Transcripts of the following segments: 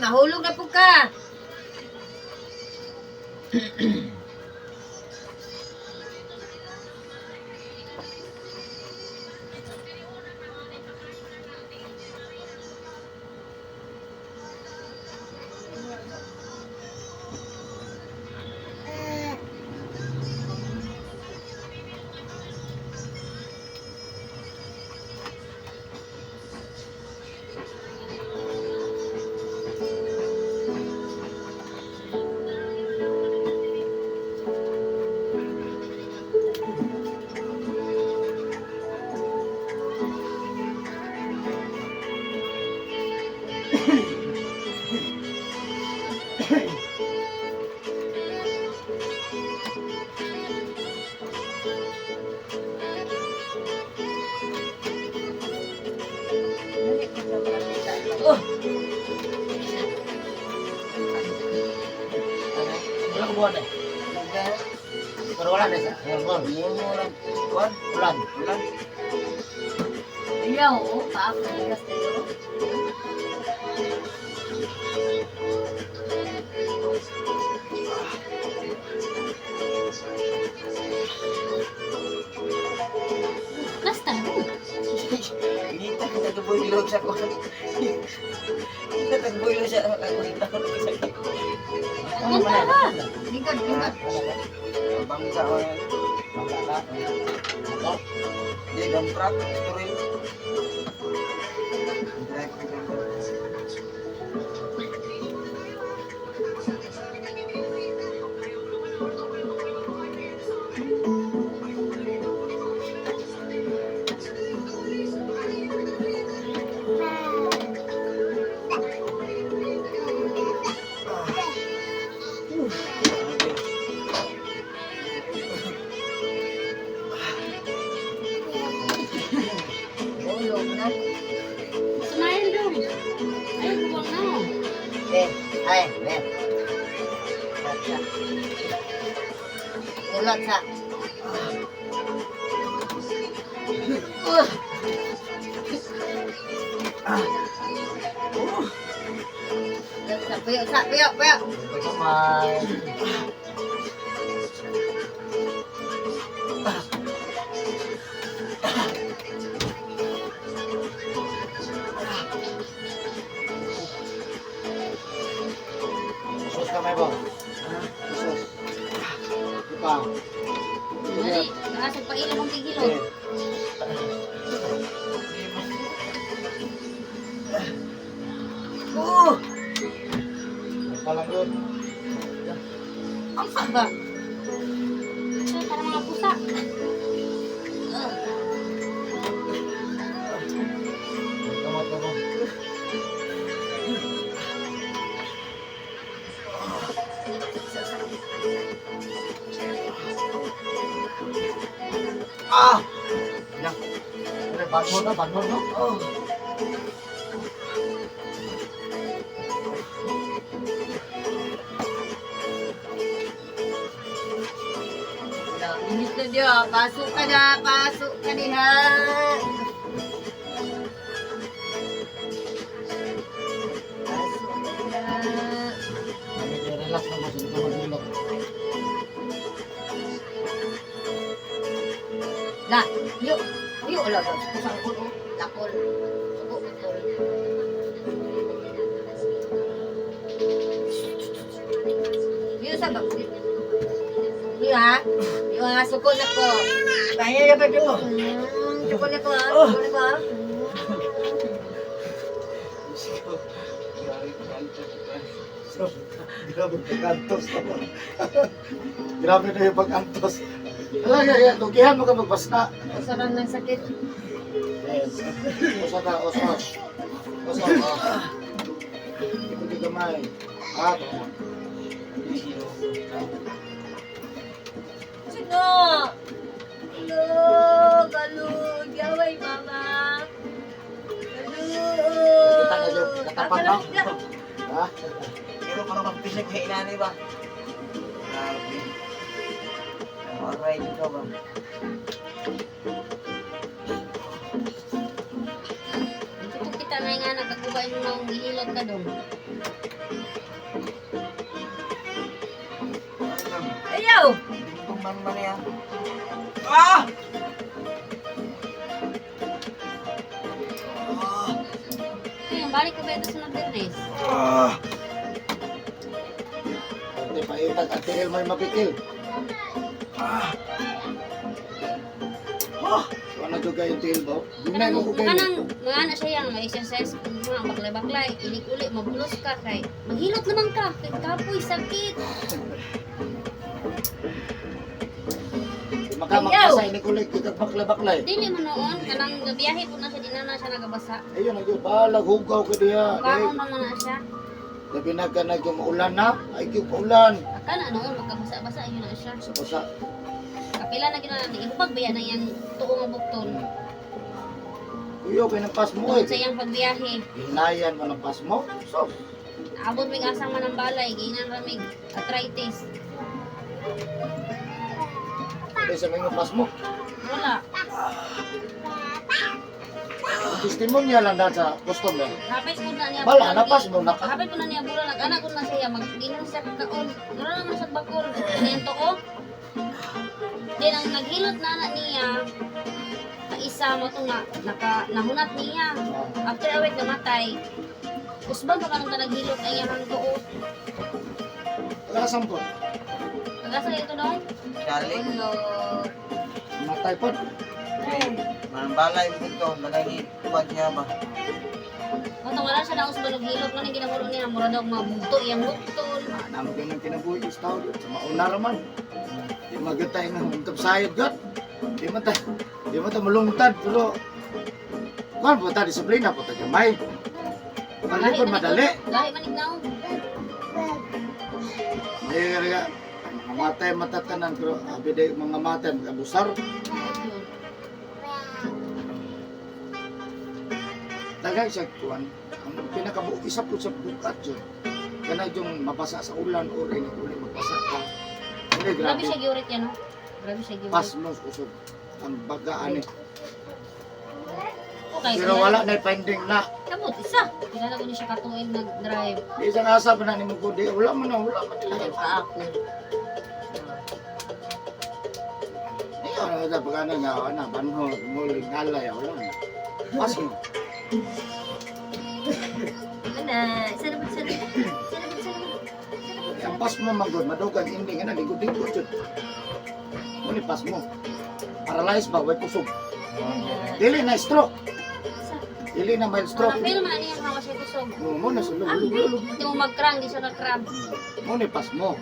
mahulog na po ka. Oh. Wala ko buwan eh. Pero wala na siya. Bulan. Iya, oo. Paako ni Castillo. Basta mo. Hindi tayo nagbuilog sa ko. Hindi nagbuilog sa ako. Ganda ka. Lingkod. Bangsa ko yan. Bangsa ka. Hindi, damprak. Turin. Hulog na. Sunayan dong. Ay, buwang na. Ay, Tulot sa. Piyo. Kamay. Sus kamay ba? Sus. Ipa. Dali, nakasag pa ilang mong tigilog. Palang yun. Ang saba. Ito, parang mga pusa. Kamot mo. Yan. Bangon na. Oh. Init na diyo. Pasok ka diha. Pasok ka diha. Relax na mo. Hindi ka maghilak. Na, yo ulah ba? Kusang kuno, lakol. Suko betul. Yo sa bak. Yo ha. Yo ha suko na ko. Kaya ba ito? Suko na ko ha. Suko na ko ha. Grabe pag-antos naman. Grabe na yung pag-antos. Yan. Tugihan mo ka magbasta. Usaran ng sakit. Yes. Usas. Ikot yung gamay. Sino? Hello, galud. Yaway mama. Hello. Kita ka dyan. Katapat lang. Ha? Pero parang magpisag kay inani ba? Grabe. Alright, ikaw ba? Kung kita na nga nagkakubay mo nang ihilog ka dong. Ayaw! Itong man yan. Ah! Ayun, balik ko ba ito sa nag-dress? Ah! Hindi pa itag at tigil may mapikil. Ah! Ah! Ano juga yung tigil ba? Gunay mo ko kayo. Kanang, mga na siya yan, may exercise, mga baklay-baklay, ilik-uli, mabulos ka, kay maghilot naman ka, kay kapoy, sakit. Makamagpasa ini kulit kita baklay-baklay. Dili man noon, kanang gabiyahe po na siya, di na siya nagabasa. Ayun, ayun, balag hugaw ka diya. Kaon naman na siya. Labi na ka na yung maulan na. Ay, yung maulan. Aka na noon, magkabasa-basa, ayun na siya. Sa basa. Kapila na ginawa natin, ihubag ba yan ang yung tuong nga bukton. Uyo, pinampas mo Doon eh. sa iyang pagbiyahe. Hinayan mo ng pas mo. So, Abot may asang man ng balay, ginan ramig, arthritis. pwede sa mga pas mo. Wala. Testimonya lang dahil sa custom na. Hapit ko na niya. Bala, napas mo na ka. Hapit ko na niya bula, nag-anak ko na siya, mag-ginan siya kaon. Wala naman sa bakol. Ganyan to ko. Then ang naghilot na niya, ang isa mo ito nga, nahunat niya. After a week namatay, usbang pa kanong naghilot ang iyang tuo. Lasang po. Pagkasa ito daw? Charlie. Hello. Matay po. Manbalay mo ito. Nagagi pag niya ba? Kung wala siya na usbang hilot, ano yung ginamulo niya? Mura daw mabugto, iyang buktol. Naman ganang kinabuhi yung tao. Sa mauna raman. Di magatay na huntap sayod gat. Di mo ta malungtad. Pero, kung po ta disiplina po ta gamay. Malipod madali. Lahi manignaw. May nga, mga matay matatanan. Pero, abide mga matay mag-abusar. Tagay siya kuwan. Ang isa po sa bukat yun. Kana yung mabasa sa ulan o rin uli magbasa ka. Hindi, Grabe grabe. siya giurit yan, no? Grabe siya giurit. Pas mo usog. Ang bagaan eh. Okay, Pero wala na pending na. Kamot, isa. Kilala ko niya siya katuwing nag-drive. Di isang asa pa na ni mo kundi. Wala mo na. Ay, pa ako. Di ka na sa pagkana nga. Ano, banho, muling ngalay. Wala na. Pas mo. Ana, isa naman, isa naman. Isa naman, isa naman. Ang pas mo magod. Madugang ending. Ano, lingkod-lingkod yun. Muni pas mo. Paralyzed ba? Way kusog. Dili na stroke. Isa. Dili na mild stroke. Pero man, ano yung hawa siya kusog? Mo na sulog. Lulog. Hindi mo mag-crank, di siya na-crab. Muni pas mo.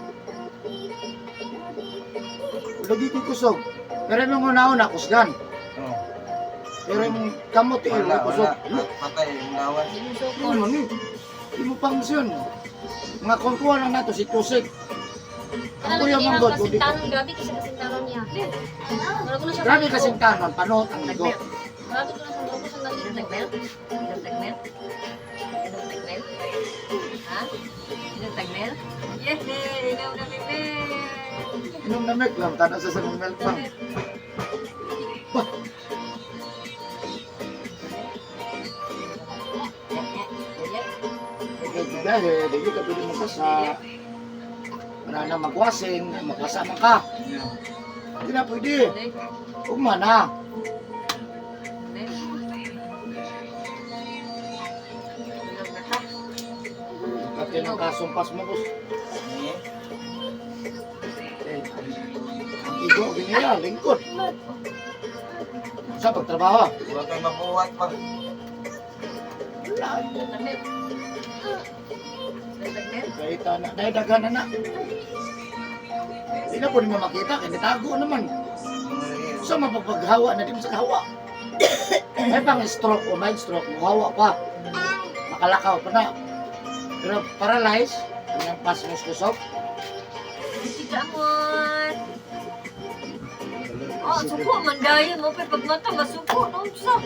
Lagi ko kusog. Pero yung una-una kusgan. Oh. Pero yung kamot eh, Wala, kusog. wala. Patay yung lawan. Hindi mo Ano sukol. man eh. Hindi mo pangsyon. Mga kontuwa lang nato si Tusig. Ano Kuya niya Manggod, kundi ko. kasintanon, grabe kasi kasintanon niya. Wala ko na siya Grabe naligo. kasing tanon, panot ang ligo. Grabe ko na siya, wala ko siya naligo. Ilang tagmel? Ilang tagmel? Ha? Ilang tagmel? Yehey! Ilaw na bibel! Inom na mek lang, tada sa sanong milk pang. Bah, dahil, di ka pwede magkasa. Wala na magwasing, magwasa man ka. Hindi na pwede. Ugma na. Pati ng kasumpas mo, boss. Eh, Eh, ang igo, ginila, lingkod. Sa pagtrabaho. Huwag kayo mabuhat pa. Wala. Ilang tagmel? Ilang tagmel? Kahit na, dahil dagan na. Hindi na po mo makita, kaya nitago naman. So mapapaghawa na din sa kahawa. May pang stroke o mild stroke, mahawa pa. Makalakaw pa na. Pero paralyzed, yung pas mo kusok. Kita mo! Oh, suko man dahil mo pa pag mata masuko no sa.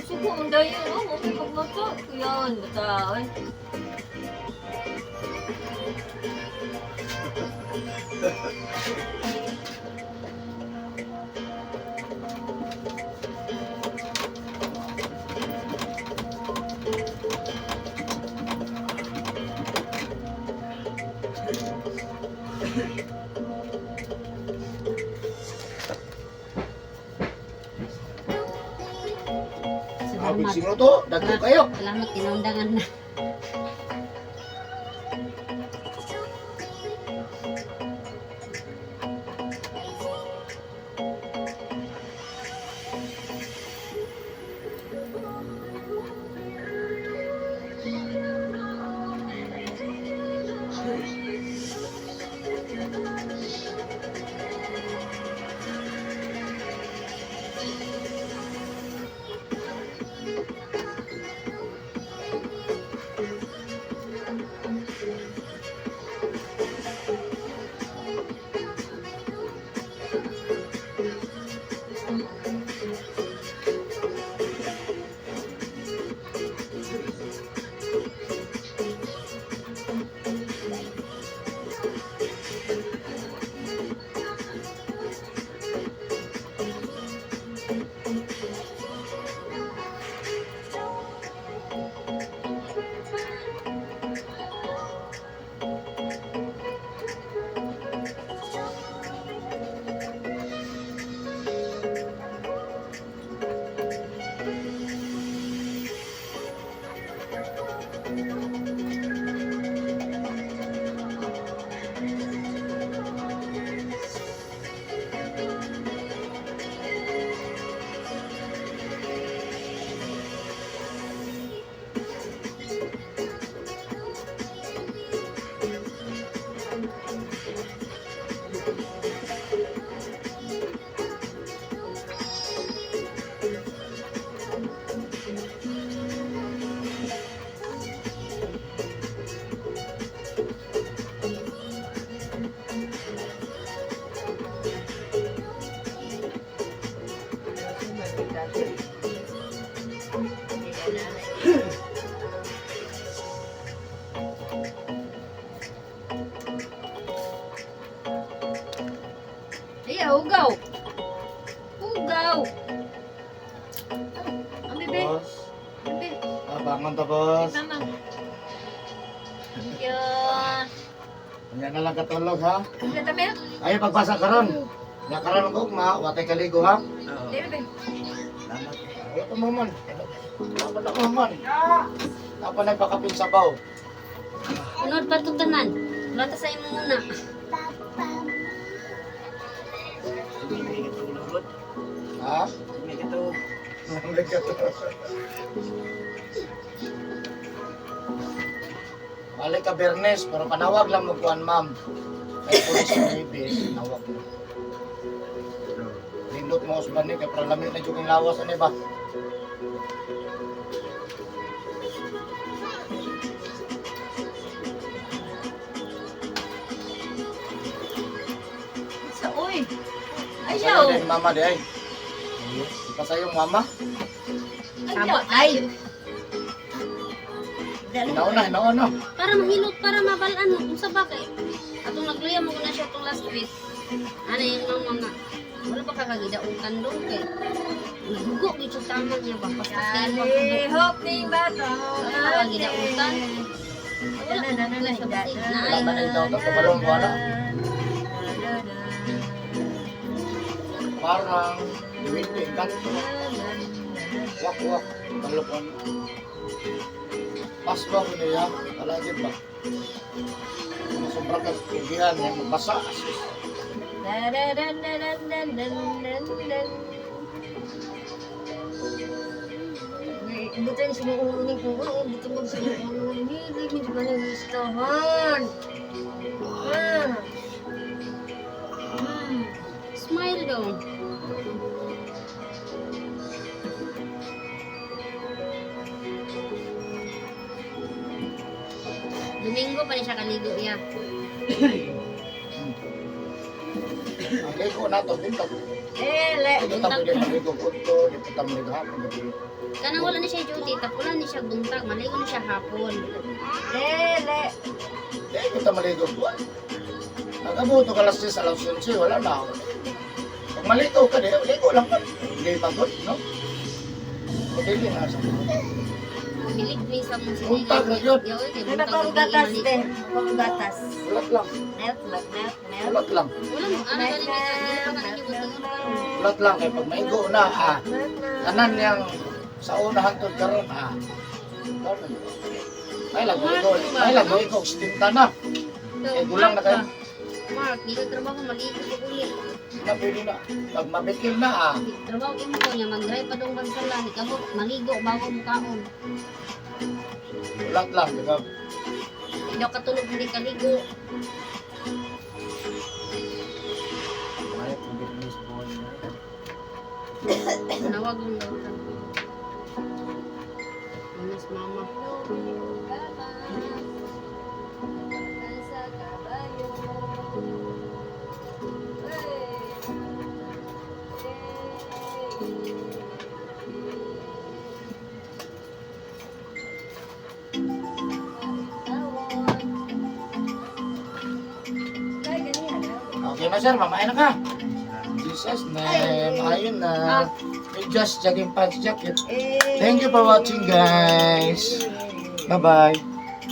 Suko man dahil no mo pa pag mata. Yan, bata. Habis Salamat. sino to, dagko kayo. Salamat, inaundangan na. Iya, ugaw. Ugaw. Ang bebe. Boss, Bebe. bangon to boss. Mama. Yun. Kanya na lang katulog ha. Bebe, tabi. Ayo pagbasa karon. Nya karon ko ma, watay kaligo ha. Oo. Bebe. Salamat. Ayo to man. Wala ko man. Apa na pakapin sabaw. Unod pa itong tanan. Wala ta sa imo muna. May katulog, God. Ha? May katulog. Balik ka Bernes, pero panawag lang mo kuan ma'am. Kay pulis ng ibis, nawag mo. Lindot mo usban ni kay para lamig na jud ang lawas ani ba? Sa uy. Ayaw. Ayaw. Din mama di ay. Pasayong mama. Ayaw. Ay. Nauna. Para mahilot, para mabalaan mo. Kung sa bakay. Atong nagluya mo na siya itong last week. Ano yung mga wala pa kakagidautan doon kay. Nagugo, dito tama niya ba? Paspasin pa ko doon. Hope ning bato. Wala pa kakagidautan. Wala pa kakagidautan siya kasi. Wala Naay. ba na ikaw to kabalong wala? Parang duwindi kanto. Wak. Talupon. Pasba ko niya, palagi ba? Sobrang kagihan niya, magbasa. Butan sa mga uling ko, butan mo sa mga uling, hindi mo ba nagustuhan? Smile daw. Domingo pa rin siya kaligo ya. Ang ligo na to, dito. Ele. Dito tayo din maligo ko to, dito tayo maligo hapon. Kanang wala ni siya duty, tapos wala ni siya buntag, maligo na siya hapon. Ele. Dito tayo maligo ko. Nagabuto ka alas 6, alas 11, wala na ako. Pag maligo ka, ligo lang ka. Hindi pagod, no? Madili na sa Bilig minsan mo si Untag na yun. Yo, kay May buntag napanggatas gabi din. Napanggatas. Ulat lang. Melt, melt, melt, melt. Ulat lang. Wala mo ano galing minsan, dili pa man inyo butingon. Ulat lang. Kaya pag maigo na, tanan niyang sa unahan to karon may lago ikaw stinta na. Eh, gulang na kayo. Mark, di ka trabaho, maligo ko uli. Na pwede na. Pag mabikil na Trabaho ko mo niya, mag-drive pa dong bansalan. Ikaw, maligo bago mo kaon. ulat lang, di ba? Hindi ako katulog, hindi kaligo. Ay, pag-release boy na. Nawag mo daw. Miss mama. Okay na sir, mamain na ka. Jesus name, ayun na. We just jogging pants jacket. Thank you for watching guys. Bye bye.